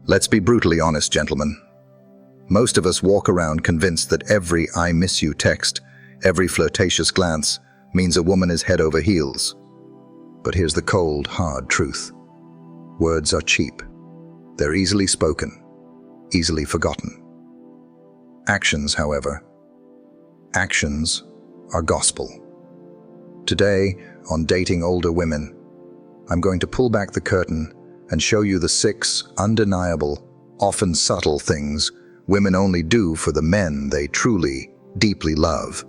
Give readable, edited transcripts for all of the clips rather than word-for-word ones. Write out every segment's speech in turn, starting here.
Let's be brutally honest, gentlemen. Most of us walk around convinced that every "I miss you" text, every flirtatious glance, means a woman is head over heels. But here's the cold, hard truth. Words are cheap. They're easily spoken, easily forgotten. Actions, however, actions are gospel. Today, on Dating Older Women, I'm going to pull back the curtain and show you the 6 undeniable, often subtle things women only do for the men they truly, deeply love.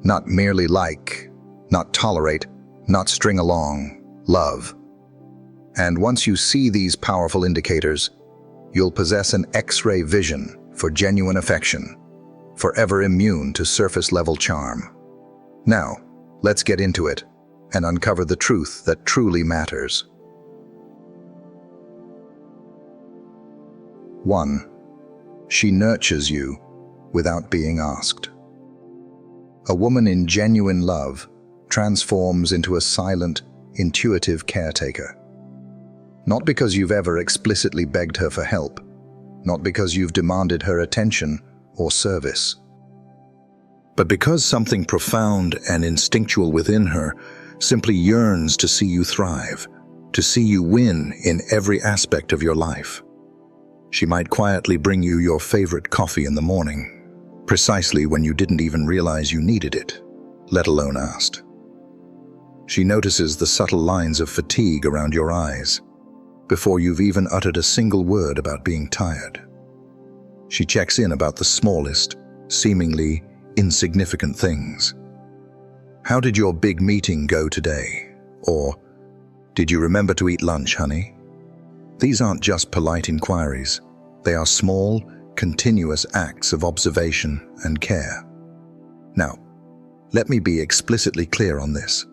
Not merely like, not tolerate, not string along, love. And once you see these powerful indicators, you'll possess an X-ray vision for genuine affection, forever immune to surface-level charm. Now, let's get into it and uncover the truth that truly matters. 1. She nurtures you without being asked. A woman in genuine love transforms into a silent, intuitive caretaker. Not because you've ever explicitly begged her for help, not because you've demanded her attention or service, but because something profound and instinctual within her simply yearns to see you thrive, to see you win in every aspect of your life. She might quietly bring you your favorite coffee in the morning, precisely when you didn't even realize you needed it, let alone asked. She notices the subtle lines of fatigue around your eyes, before you've even uttered a single word about being tired. She checks in about the smallest, seemingly insignificant things. How did your big meeting go today? Or, did you remember to eat lunch, honey? These aren't just polite inquiries. They are small, continuous acts of observation and care. Now, let me be explicitly clear on this.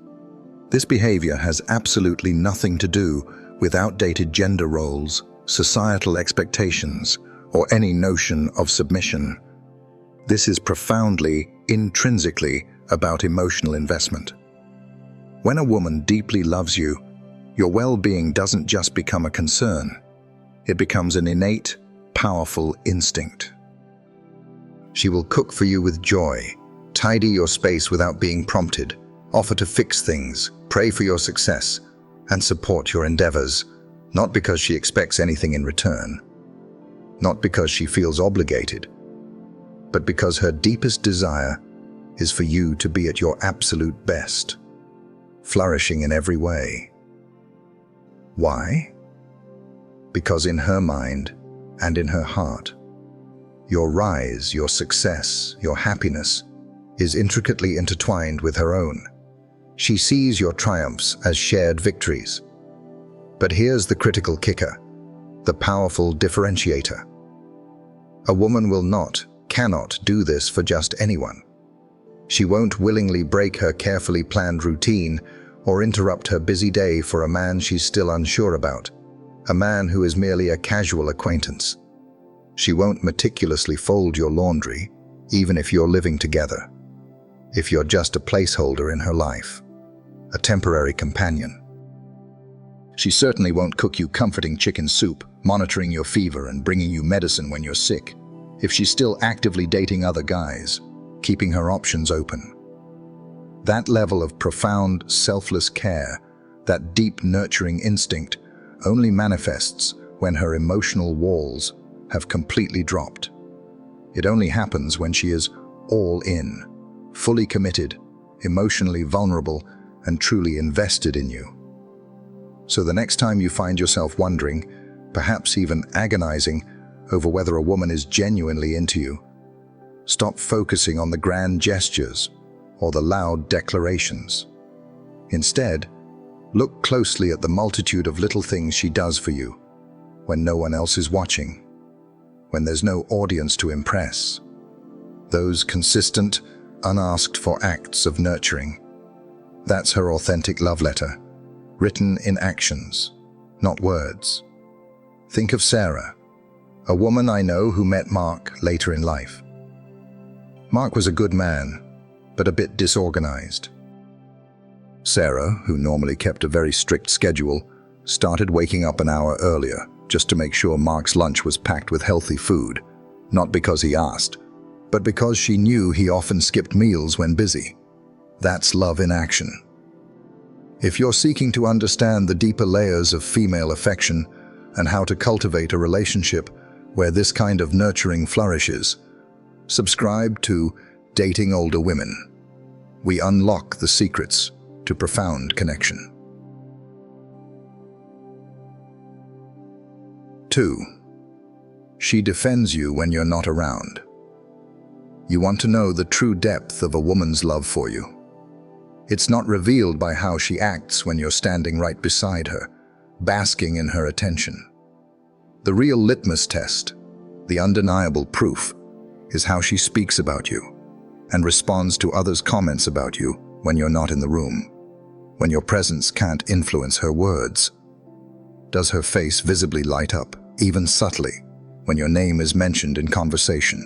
This behavior has absolutely nothing to do with outdated gender roles, societal expectations, or any notion of submission. This is profoundly, intrinsically about emotional investment. When a woman deeply loves you, your well-being doesn't just become a concern. It becomes an innate, powerful instinct. She will cook for you with joy, tidy your space without being prompted, offer to fix things, pray for your success, and support your endeavors, not because she expects anything in return, not because she feels obligated, but because her deepest desire is for you to be at your absolute best, flourishing in every way. Why? Because in her mind and in her heart, your rise, your success, your happiness is intricately intertwined with her own. She sees your triumphs as shared victories. But here's the critical kicker, the powerful differentiator. A woman will not, cannot do this for just anyone. She won't willingly break her carefully planned routine or interrupt her busy day for a man she's still unsure about, a man who is merely a casual acquaintance. She won't meticulously fold your laundry, even if you're living together, if you're just a placeholder in her life, a temporary companion. She certainly won't cook you comforting chicken soup, monitoring your fever and bringing you medicine when you're sick, if she's still actively dating other guys, keeping her options open. That level of profound, selfless care, that deep nurturing instinct, only manifests when her emotional walls have completely dropped. It only happens when she is all in, fully committed, emotionally vulnerable, and truly invested in you. So the next time you find yourself wondering, perhaps even agonizing, over whether a woman is genuinely into you, stop focusing on the grand gestures or the loud declarations. Instead, look closely at the multitude of little things she does for you when no one else is watching, when there's no audience to impress. Those consistent, unasked-for acts of nurturing. That's her authentic love letter, written in actions, not words. Think of Sarah, a woman I know who met Mark later in life. Mark was a good man, but a bit disorganized. Sarah, who normally kept a very strict schedule, started waking up an hour earlier just to make sure Mark's lunch was packed with healthy food, not because he asked, but because she knew he often skipped meals when busy. That's love in action. If you're seeking to understand the deeper layers of female affection and how to cultivate a relationship where this kind of nurturing flourishes, subscribe to Dating Older Women. We unlock the secrets to profound connection. 2. She defends you when you're not around. You want to know the true depth of a woman's love for you. It's not revealed by how she acts when you're standing right beside her, basking in her attention. The real litmus test, the undeniable proof, is how she speaks about you and responds to others' comments about you when you're not in the room, when your presence can't influence her words. Does her face visibly light up, even subtly, when your name is mentioned in conversation?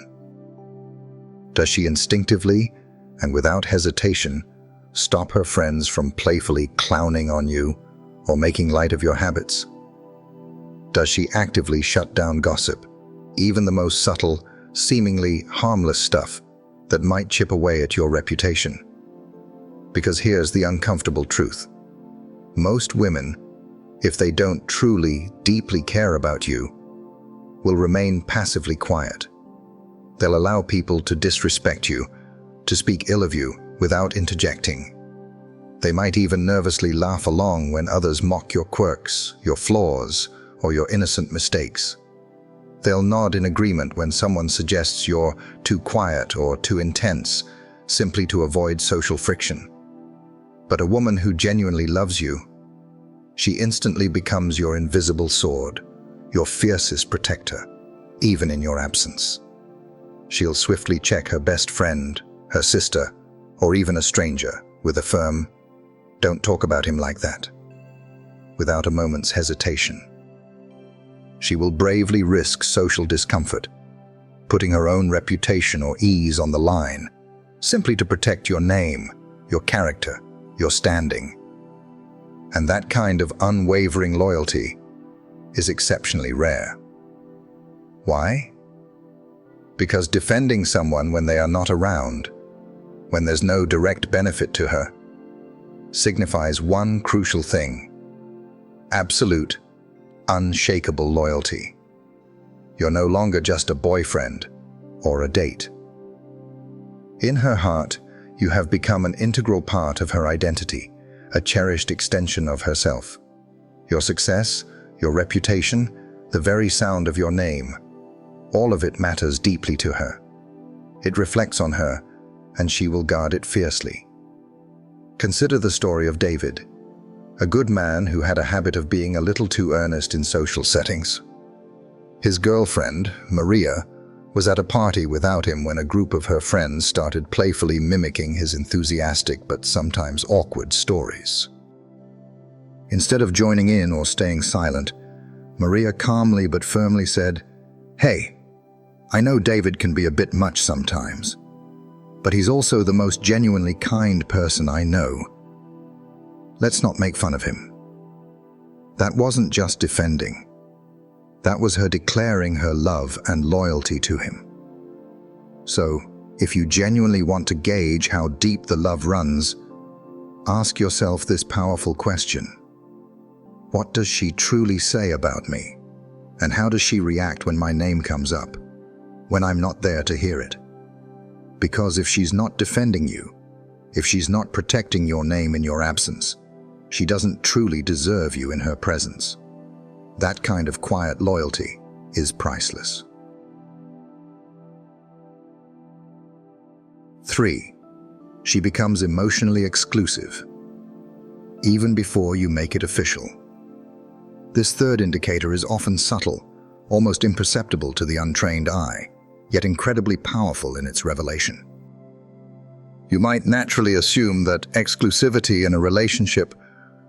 Does she instinctively and without hesitation stop her friends from playfully clowning on you or making light of your habits? Does she actively shut down gossip, even the most subtle, seemingly harmless stuff that might chip away at your reputation? Because here's the uncomfortable truth. Most women, if they don't truly, deeply care about you, will remain passively quiet. They'll allow people to disrespect you, to speak ill of you without interjecting. They might even nervously laugh along when others mock your quirks, your flaws, or your innocent mistakes. They'll nod in agreement when someone suggests you're too quiet or too intense, simply to avoid social friction. But a woman who genuinely loves you, she instantly becomes your invisible sword, your fiercest protector, even in your absence. She'll swiftly check her best friend, her sister, or even a stranger with a firm, "Don't talk about him like that," without a moment's hesitation. She will bravely risk social discomfort, putting her own reputation or ease on the line, simply to protect your name, your character, your standing. And that kind of unwavering loyalty is exceptionally rare. Why? Because defending someone when they are not around, when there's no direct benefit to her, signifies one crucial thing: absolute, unshakable loyalty. You're no longer just a boyfriend or a date. In her heart, you have become an integral part of her identity, a cherished extension of herself. Your success, your reputation, the very sound of your name, all of it matters deeply to her. It reflects on her, and she will guard it fiercely. Consider the story of David, a good man who had a habit of being a little too earnest in social settings. His girlfriend, Maria, was at a party without him when a group of her friends started playfully mimicking his enthusiastic but sometimes awkward stories. Instead of joining in or staying silent, Maria calmly but firmly said, "Hey, I know David can be a bit much sometimes, but he's also the most genuinely kind person I know. Let's not make fun of him." That wasn't just defending. That was her declaring her love and loyalty to him. So, if you genuinely want to gauge how deep the love runs, ask yourself this powerful question. What does she truly say about me? And how does she react when my name comes up, when I'm not there to hear it? Because if she's not defending you, if she's not protecting your name in your absence, she doesn't truly deserve you in her presence. That kind of quiet loyalty is priceless. 3. She becomes emotionally exclusive, even before you make it official. This third indicator is often subtle, almost imperceptible to the untrained eye, yet incredibly powerful in its revelation. You might naturally assume that exclusivity in a relationship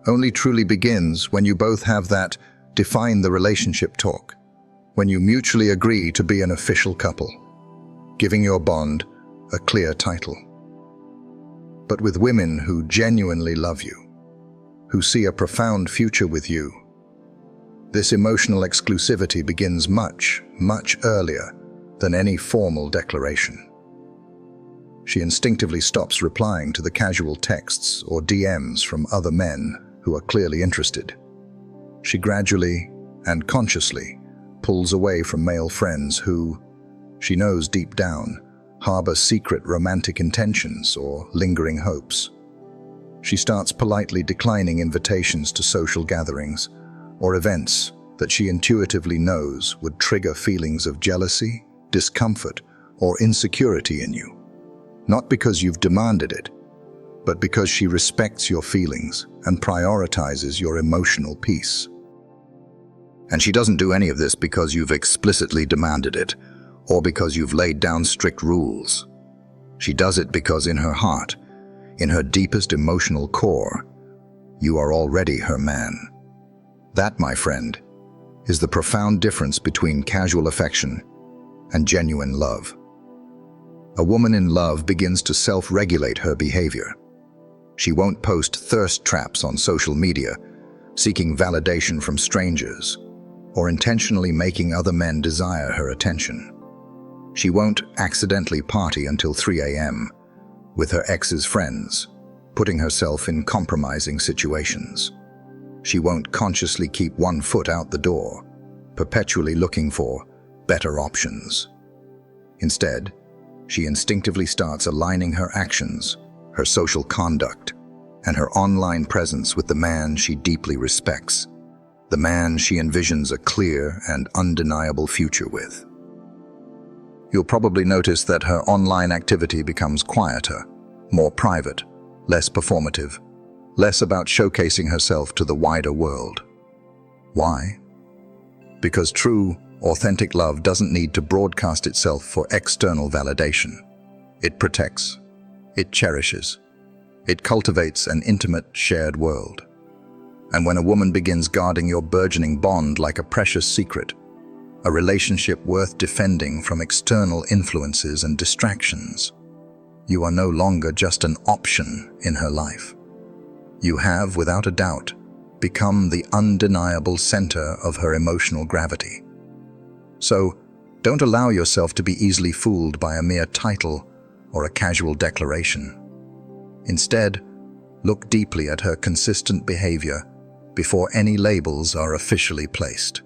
only truly begins when you both have that define the relationship talk, when you mutually agree to be an official couple, giving your bond a clear title. But with women who genuinely love you, who see a profound future with you, This emotional exclusivity begins much, much earlier than any formal declaration. She instinctively stops replying to the casual texts or DMs from other men who are clearly interested. She gradually and consciously pulls away from male friends who, she knows deep down, harbor secret romantic intentions or lingering hopes. She starts politely declining invitations to social gatherings or events that she intuitively knows would trigger feelings of jealousy, discomfort, or insecurity in you. Not because you've demanded it, but because she respects your feelings and prioritizes your emotional peace. And she doesn't do any of this because you've explicitly demanded it, or because you've laid down strict rules. She does it because in her heart, in her deepest emotional core, you are already her man. That, my friend, is the profound difference between casual affection and genuine love. A woman in love begins to self-regulate her behavior. She won't post thirst traps on social media, seeking validation from strangers, or intentionally making other men desire her attention. She won't accidentally party until 3 a.m. with her ex's friends, putting herself in compromising situations. She won't consciously keep one foot out the door, perpetually looking for better options. Instead, she instinctively starts aligning her actions, her social conduct, and her online presence with the man she deeply respects, the man she envisions a clear and undeniable future with. You'll probably notice that her online activity becomes quieter, more private, less performative, less about showcasing herself to the wider world. Why? Because true, authentic love doesn't need to broadcast itself for external validation. It protects, it cherishes, it cultivates an intimate, shared world. And when a woman begins guarding your burgeoning bond like a precious secret, a relationship worth defending from external influences and distractions, you are no longer just an option in her life. You have, without a doubt, become the undeniable center of her emotional gravity. So, don't allow yourself to be easily fooled by a mere title or a casual declaration. Instead, look deeply at her consistent behavior before any labels are officially placed.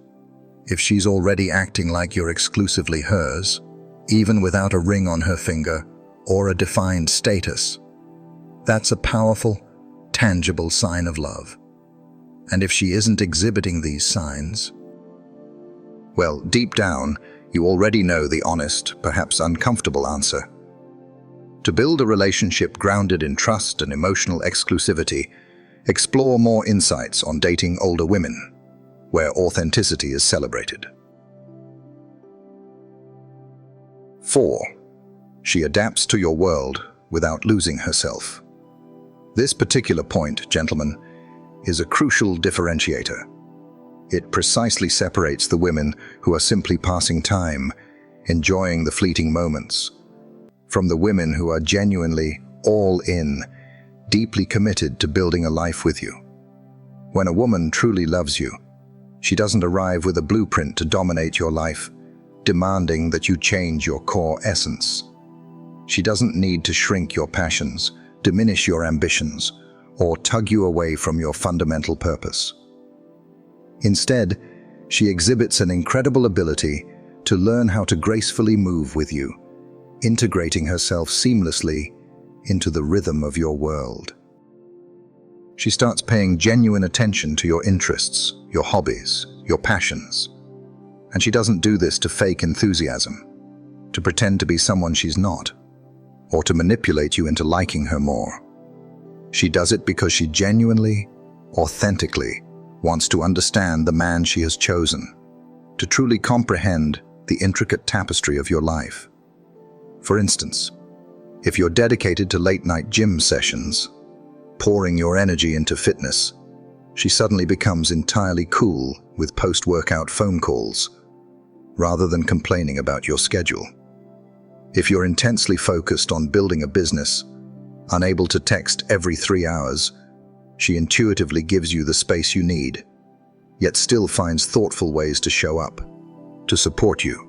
If she's already acting like you're exclusively hers, even without a ring on her finger or a defined status, that's a powerful, tangible sign of love. And if she isn't exhibiting these signs, well, deep down, you already know the honest, perhaps uncomfortable answer. To build a relationship grounded in trust and emotional exclusivity, explore more insights on dating older women, where authenticity is celebrated. 4. She adapts to your world without losing herself. This particular point, gentlemen, is a crucial differentiator. It precisely separates the women who are simply passing time, enjoying the fleeting moments, from the women who are genuinely all in, deeply committed to building a life with you. When a woman truly loves you, she doesn't arrive with a blueprint to dominate your life, demanding that you change your core essence. She doesn't need to shrink your passions, diminish your ambitions, or tug you away from your fundamental purpose. Instead, she exhibits an incredible ability to learn how to gracefully move with you, integrating herself seamlessly into the rhythm of your world. She starts paying genuine attention to your interests, your hobbies, your passions. And she doesn't do this to fake enthusiasm, to pretend to be someone she's not, or to manipulate you into liking her more. She does it because she genuinely, authentically wants to understand the man she has chosen, to truly comprehend the intricate tapestry of your life. For instance, if you're dedicated to late-night gym sessions, pouring your energy into fitness, she suddenly becomes entirely cool with post-workout phone calls, rather than complaining about your schedule. If you're intensely focused on building a business, unable to text every 3 hours, she intuitively gives you the space you need, yet still finds thoughtful ways to show up, to support you,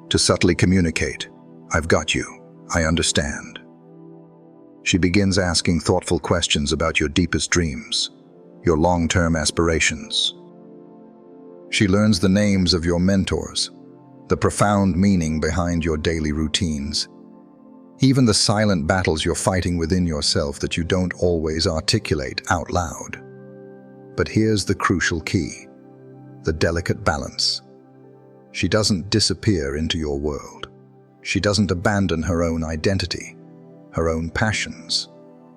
to subtly communicate, "I've got you, I understand." She begins asking thoughtful questions about your deepest dreams, your long-term aspirations. She learns the names of your mentors, the profound meaning behind your daily routines, even the silent battles you're fighting within yourself that you don't always articulate out loud. But here's the crucial key, the delicate balance. She doesn't disappear into your world. She doesn't abandon her own identity, her own passions,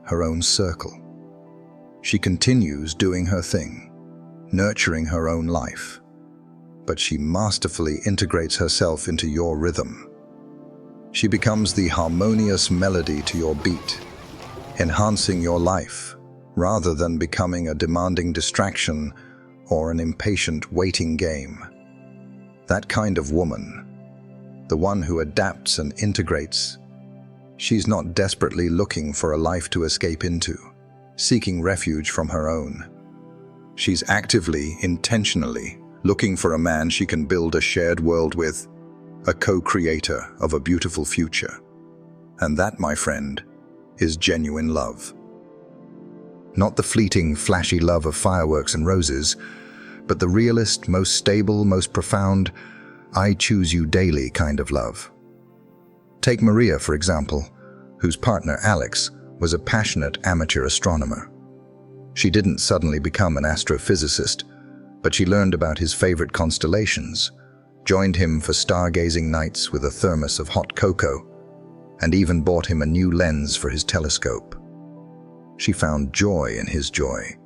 her own circle. She continues doing her thing, nurturing her own life, but she masterfully integrates herself into your rhythm. She becomes the harmonious melody to your beat, enhancing your life rather than becoming a demanding distraction or an impatient waiting game. That kind of woman, the one who adapts and integrates, she's not desperately looking for a life to escape into, seeking refuge from her own. She's actively, intentionally looking for a man she can build a shared world with, a co-creator of a beautiful future. And that, my friend, is genuine love. Not the fleeting, flashy love of fireworks and roses, but the realist, most stable, most profound, I choose you daily kind of love. Take Maria, for example, whose partner, Alex, was a passionate amateur astronomer. She didn't suddenly become an astrophysicist, but she learned about his favorite constellations, joined him for stargazing nights with a thermos of hot cocoa, and even bought him a new lens for his telescope. She found joy in his joy,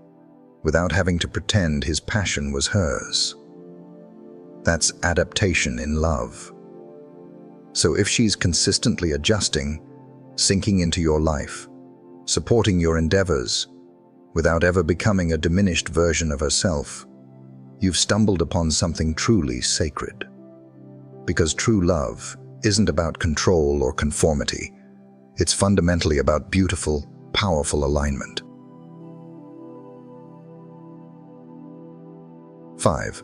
without having to pretend his passion was hers. That's adaptation in love. So if she's consistently adjusting, sinking into your life, supporting your endeavors, without ever becoming a diminished version of herself, you've stumbled upon something truly sacred. Because true love isn't about control or conformity. It's fundamentally about beautiful, powerful alignment. 5.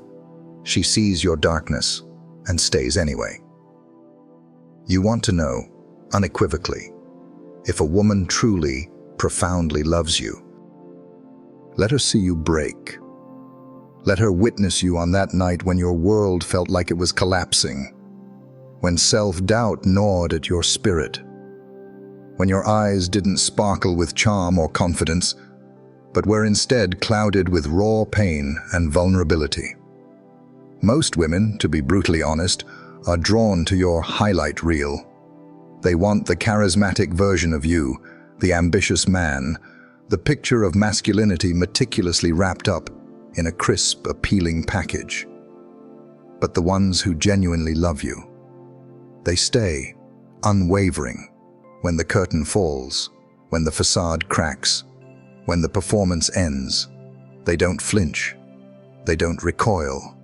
She sees your darkness and stays anyway. You want to know, unequivocally, if a woman truly, profoundly loves you. Let her see you break. Let her witness you on that night when your world felt like it was collapsing, when self-doubt gnawed at your spirit, when your eyes didn't sparkle with charm or confidence, but were instead clouded with raw pain and vulnerability. Most women, to be brutally honest, are drawn to your highlight reel. They want the charismatic version of you, the ambitious man, the picture of masculinity meticulously wrapped up in a crisp, appealing package. But the ones who genuinely love you, they stay, unwavering, when the curtain falls, when the facade cracks, when the performance ends. They don't flinch. They don't recoil.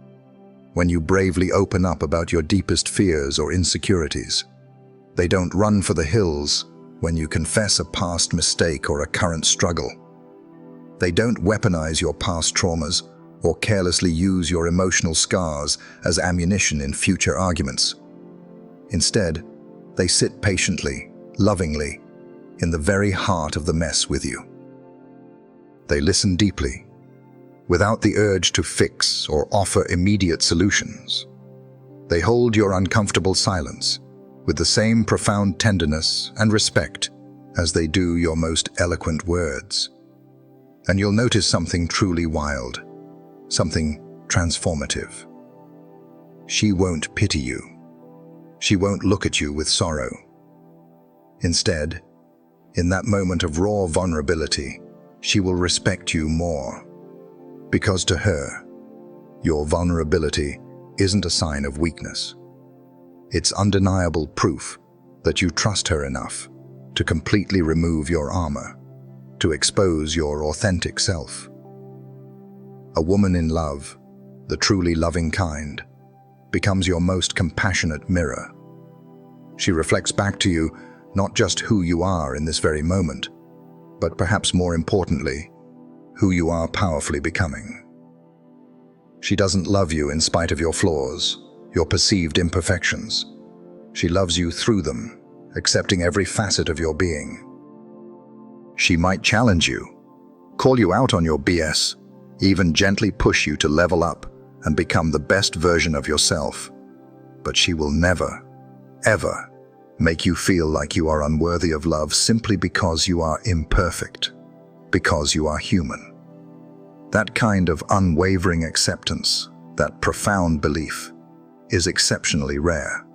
When you bravely open up about your deepest fears or insecurities. They don't run for the hills when you confess a past mistake or a current struggle. They don't weaponize your past traumas or carelessly use your emotional scars as ammunition in future arguments. Instead, they sit patiently, lovingly, in the very heart of the mess with you. They listen deeply, without the urge to fix or offer immediate solutions. They hold your uncomfortable silence with the same profound tenderness and respect as they do your most eloquent words. And you'll notice something truly wild, something transformative. She won't pity you. She won't look at you with sorrow. Instead, in that moment of raw vulnerability, she will respect you more. Because to her, your vulnerability isn't a sign of weakness. It's undeniable proof that you trust her enough to completely remove your armor, to expose your authentic self. A woman in love, the truly loving kind, becomes your most compassionate mirror. She reflects back to you not just who you are in this very moment, but perhaps more importantly, who you are powerfully becoming. She doesn't love you in spite of your flaws, your perceived imperfections. She loves you through them, accepting every facet of your being. She might challenge you, call you out on your BS, even gently push you to level up and become the best version of yourself. But she will never, ever make you feel like you are unworthy of love simply because you are imperfect, because you are human. That kind of unwavering acceptance, that profound belief, is exceptionally rare.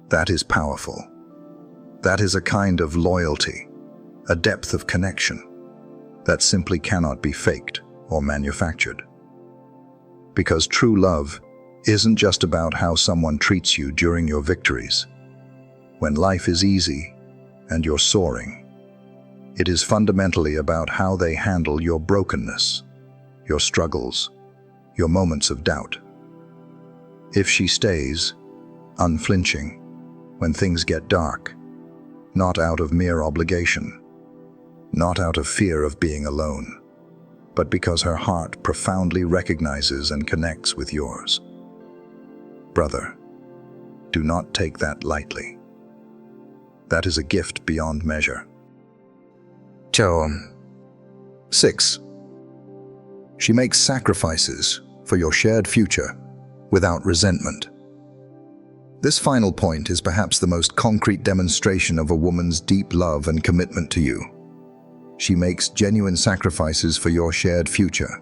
That is powerful. That is a kind of loyalty, a depth of connection that simply cannot be faked or manufactured. Because true love isn't just about how someone treats you during your victories. When life is easy and you're soaring, it is fundamentally about how they handle your brokenness, your struggles, your moments of doubt. If she stays, unflinching, when things get dark, not out of mere obligation, not out of fear of being alone, but because her heart profoundly recognizes and connects with yours. Brother, do not take that lightly. That is a gift beyond measure. 6. She makes sacrifices for your shared future without resentment. This final point is perhaps the most concrete demonstration of a woman's deep love and commitment to you. She makes genuine sacrifices for your shared future,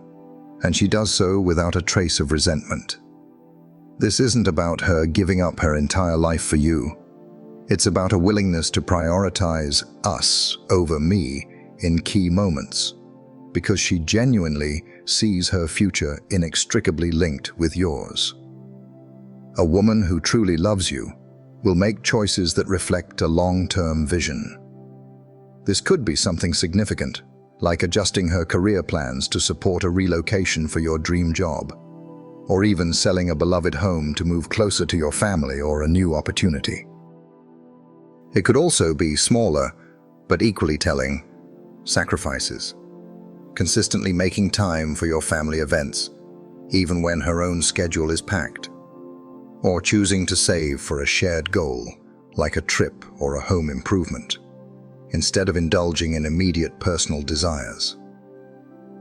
and she does so without a trace of resentment. This isn't about her giving up her entire life for you. It's about a willingness to prioritize us over me in key moments, because she genuinely sees her future inextricably linked with yours. A woman who truly loves you will make choices that reflect a long-term vision. This could be something significant, like adjusting her career plans to support a relocation for your dream job, or even selling a beloved home to move closer to your family or a new opportunity. It could also be smaller, but equally telling, sacrifices, consistently making time for your family events, even when her own schedule is packed, or choosing to save for a shared goal, like a trip or a home improvement, instead of indulging in immediate personal desires.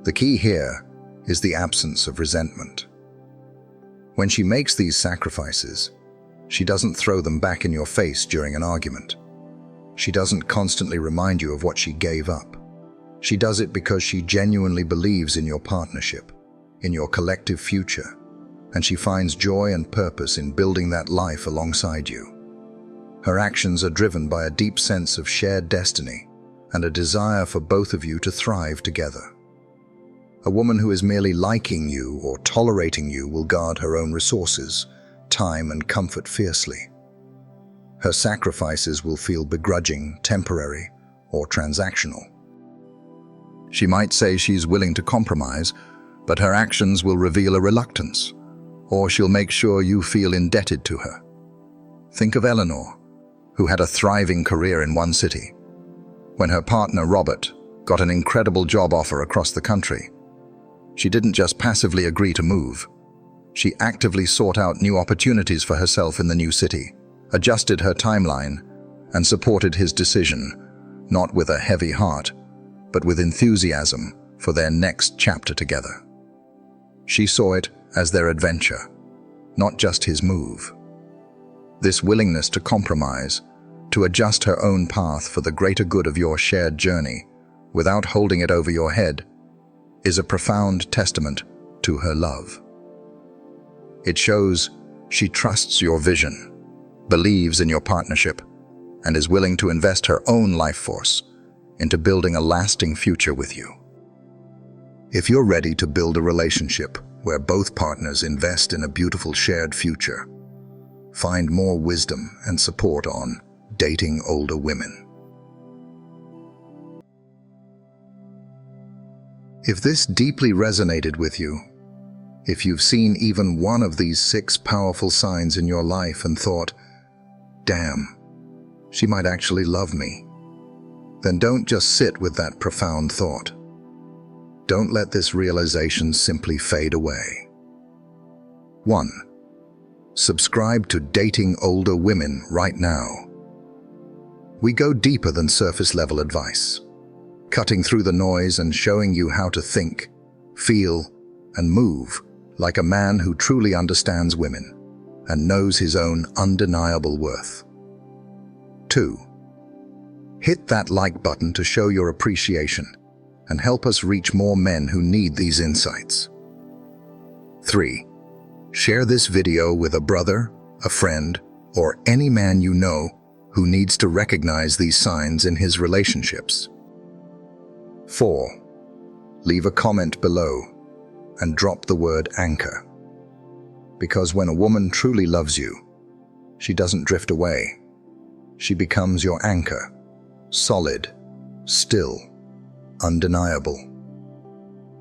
The key here is the absence of resentment. When she makes these sacrifices, she doesn't throw them back in your face during an argument. She doesn't constantly remind you of what she gave up. She does it because she genuinely believes in your partnership, in your collective future, and she finds joy and purpose in building that life alongside you. Her actions are driven by a deep sense of shared destiny and a desire for both of you to thrive together. A woman who is merely liking you or tolerating you will guard her own resources, time and comfort fiercely. Her sacrifices will feel begrudging, temporary, or transactional. She might say she's willing to compromise, but her actions will reveal a reluctance, or she'll make sure you feel indebted to her. Think of Eleanor, who had a thriving career in one city. When her partner, Robert, got an incredible job offer across the country, she didn't just passively agree to move. She actively sought out new opportunities for herself in the new city, adjusted her timeline, and supported his decision, not with a heavy heart, but with enthusiasm for their next chapter together. She saw it as their adventure, not just his move. This willingness to compromise, to adjust her own path for the greater good of your shared journey, without holding it over your head, is a profound testament to her love. It shows she trusts your vision, believes in your partnership, and is willing to invest her own life force into building a lasting future with you. If you're ready to build a relationship where both partners invest in a beautiful shared future, find more wisdom and support on Dating Older Women. If this deeply resonated with you, if you've seen even one of these 6 powerful signs in your life and thought, damn, she might actually love me, then don't just sit with that profound thought. Don't let this realization simply fade away. 1. Subscribe to Dating Older Women right now. We go deeper than surface-level advice, cutting through the noise and showing you how to think, feel, and move like a man who truly understands women and knows his own undeniable worth. 2. Hit that like button to show your appreciation and help us reach more men who need these insights. 3. Share this video with a brother, a friend, or any man you know who needs to recognize these signs in his relationships. 4. Leave a comment below and drop the word anchor. Because when a woman truly loves you, she doesn't drift away. She becomes your anchor, solid, still, undeniable.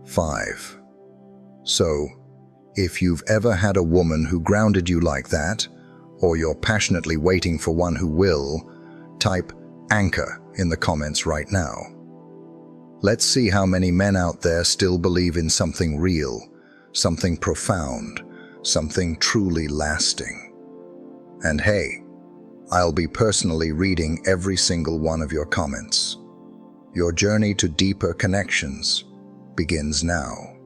5. So, if you've ever had a woman who grounded you like that, or you're passionately waiting for one who will, type anchor in the comments right now. Let's see how many men out there still believe in something real, something profound, something truly lasting. And hey, I'll be personally reading every single one of your comments. Your journey to deeper connections begins now.